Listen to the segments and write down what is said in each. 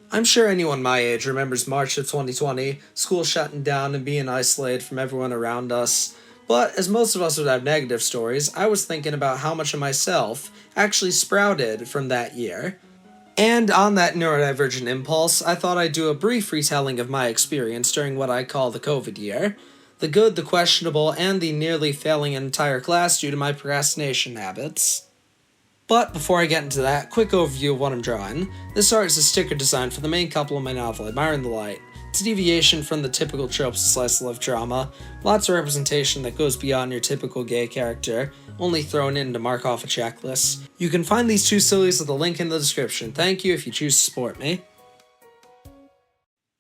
I'm sure anyone my age remembers March of 2020, school shutting down and being isolated from everyone around us. But as most of us would have negative stories, I was thinking about how much of myself actually sprouted from that year. And on that neurodivergent impulse, I thought I'd do a brief retelling of my experience during what I call the COVID year. The good, the questionable, and the nearly failing an entire class due to my procrastination habits. But before I get into that, quick overview of what I'm drawing. This art is a sticker design for the main couple of my novel, Admiring the Light. It's a deviation from the typical tropes of slice of life drama, lots of representation that goes beyond your typical gay character, only thrown in to mark off a checklist. You can find these two sillies at the link in the description. Thank you if you choose to support me.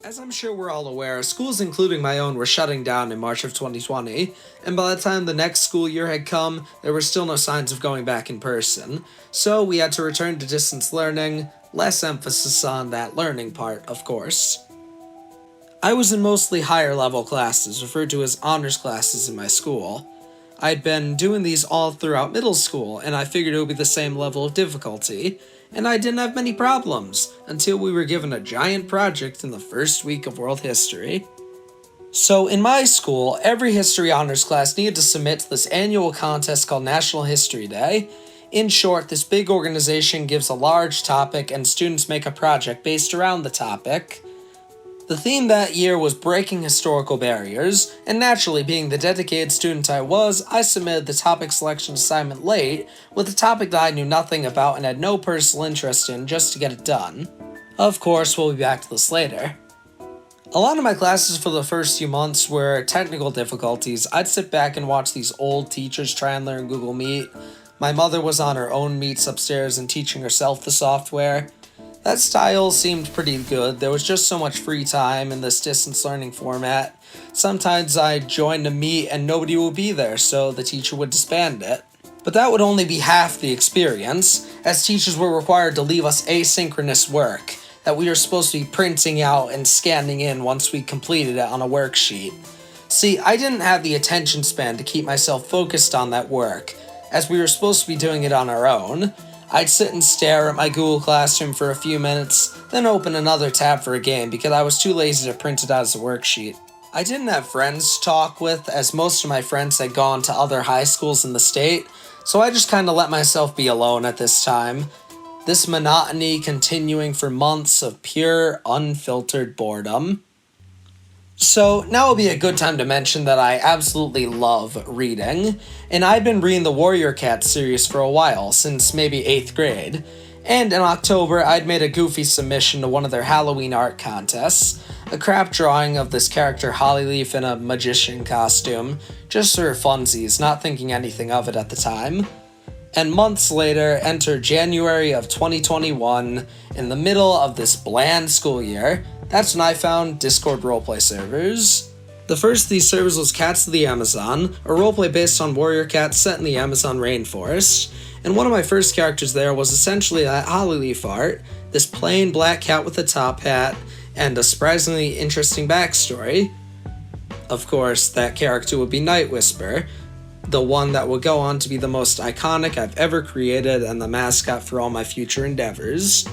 As I'm sure we're all aware, schools including my own were shutting down in March of 2020, and by the time the next school year had come, there were still no signs of going back in person, so we had to return to distance learning, less emphasis on that learning part, of course. I was in mostly higher level classes, referred to as honors classes in my school. I'd been doing these all throughout middle school, and I figured it would be the same level of difficulty, and I didn't have many problems, until we were given a giant project in the first week of world history. So in my school, every history honors class needed to submit to this annual contest called National History Day. In short, this big organization gives a large topic and students make a project based around the topic. The theme that year was breaking historical barriers, and naturally, being the dedicated student I was, I submitted the topic selection assignment late, with a topic that I knew nothing about and had no personal interest in, just to get it done. Of course, we'll be back to this later. A lot of my classes for the first few months were technical difficulties. I'd sit back and watch these old teachers try and learn Google Meet. My mother was on her own meets upstairs and teaching herself the software. That style seemed pretty good. There was just so much free time in this distance learning format. Sometimes I'd join a meet and nobody would be there, so the teacher would disband it. But that would only be half the experience, as teachers were required to leave us asynchronous work that we were supposed to be printing out and scanning in once we completed it on a worksheet. See, I didn't have the attention span to keep myself focused on that work, as we were supposed to be doing it on our own. I'd sit and stare at my Google Classroom for a few minutes, then open another tab for a game because I was too lazy to print it out as a worksheet. I didn't have friends to talk with, as most of my friends had gone to other high schools in the state, so I just kinda let myself be alone at this time. This monotony continuing for months of pure, unfiltered boredom. So now would be a good time to mention that I absolutely love reading, and I've been reading the Warrior Cat series for a while, since maybe 8th grade, and in October I'd made a goofy submission to one of their Halloween art contests, a crap drawing of this character Hollyleaf in a magician costume, just for funsies, not thinking anything of it at the time. And months later, enter January of 2021, in the middle of this bland school year. That's when I found Discord roleplay servers. The first of these servers was Cats of the Amazon, a roleplay based on warrior cats set in the Amazon rainforest, and one of my first characters there was essentially that Hollyleaf art, this plain black cat with a top hat, and a surprisingly interesting backstory. Of course, that character would be Night Whisper, the one that will go on to be the most iconic I've ever created and the mascot for all my future endeavors.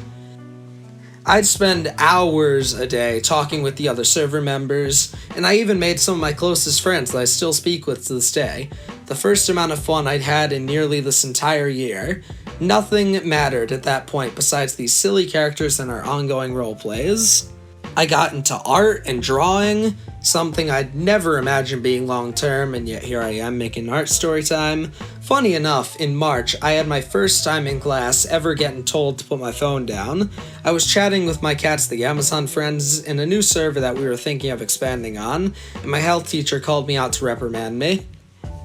I'd spend hours a day talking with the other server members, and I even made some of my closest friends that I still speak with to this day. The first amount of fun I'd had in nearly this entire year. Nothing mattered at that point besides these silly characters and our ongoing roleplays. I got into art and drawing, something I'd never imagined being long-term, and yet here I am making art story time. Funny enough, in March, I had my first time in class ever getting told to put my phone down. I was chatting with my Cats the Amazon friends in a new server that we were thinking of expanding on, and my health teacher called me out to reprimand me.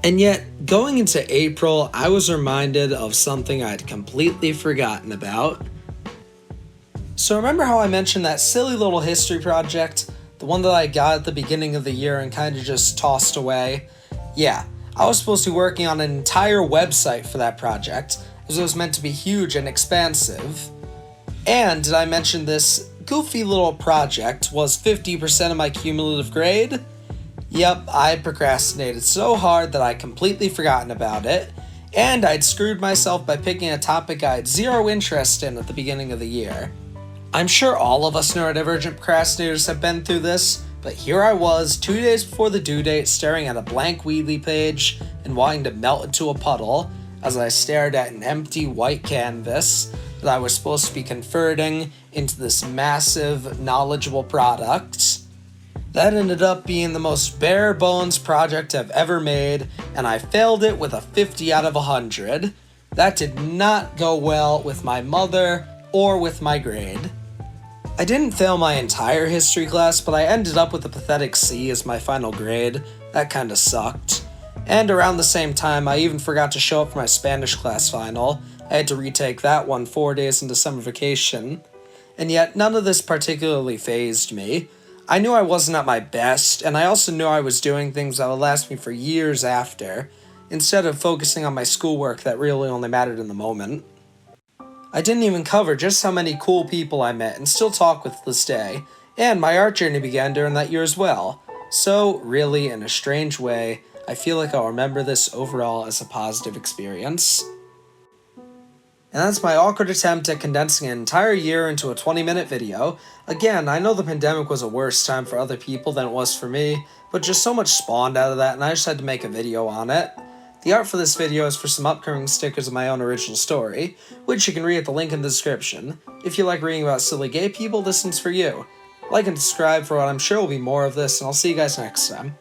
And yet, going into April, I was reminded of something I'd completely forgotten about. So remember how I mentioned that silly little history project? The one that I got at the beginning of the year and kind of just tossed away? Yeah, I was supposed to be working on an entire website for that project, as it was meant to be huge and expansive. And did I mention this goofy little project was 50% of my cumulative grade? Yep, I procrastinated so hard that I'd completely forgotten about it, and I'd screwed myself by picking a topic I had zero interest in at the beginning of the year. I'm sure all of us neurodivergent procrastinators have been through this, but here I was, 2 days before the due date, staring at a blank Wheatley page and wanting to melt into a puddle as I stared at an empty white canvas that I was supposed to be converting into this massive, knowledgeable product. That ended up being the most bare bones project I've ever made, and I failed it with a 50 out of 100. That did not go well with my mother or with my grade. I didn't fail my entire history class, but I ended up with a pathetic C as my final grade. That kinda sucked. And around the same time, I even forgot to show up for my Spanish class final. I had to retake that one 4 days into summer vacation. And yet, none of this particularly fazed me. I knew I wasn't at my best, and I also knew I was doing things that would last me for years after, instead of focusing on my schoolwork that really only mattered in the moment. I didn't even cover just how many cool people I met and still talk with this day, and my art journey began during that year as well. So, really, in a strange way, I feel like I'll remember this overall as a positive experience. And that's my awkward attempt at condensing an entire year into a 20-minute video. Again, I know the pandemic was a worse time for other people than it was for me, but just so much spawned out of that, and I just had to make a video on it. The art for this video is for some upcoming stickers of my own original story, which you can read at the link in the description. If you like reading about silly gay people, this one's for you. Like and subscribe for what I'm sure will be more of this, and I'll see you guys next time.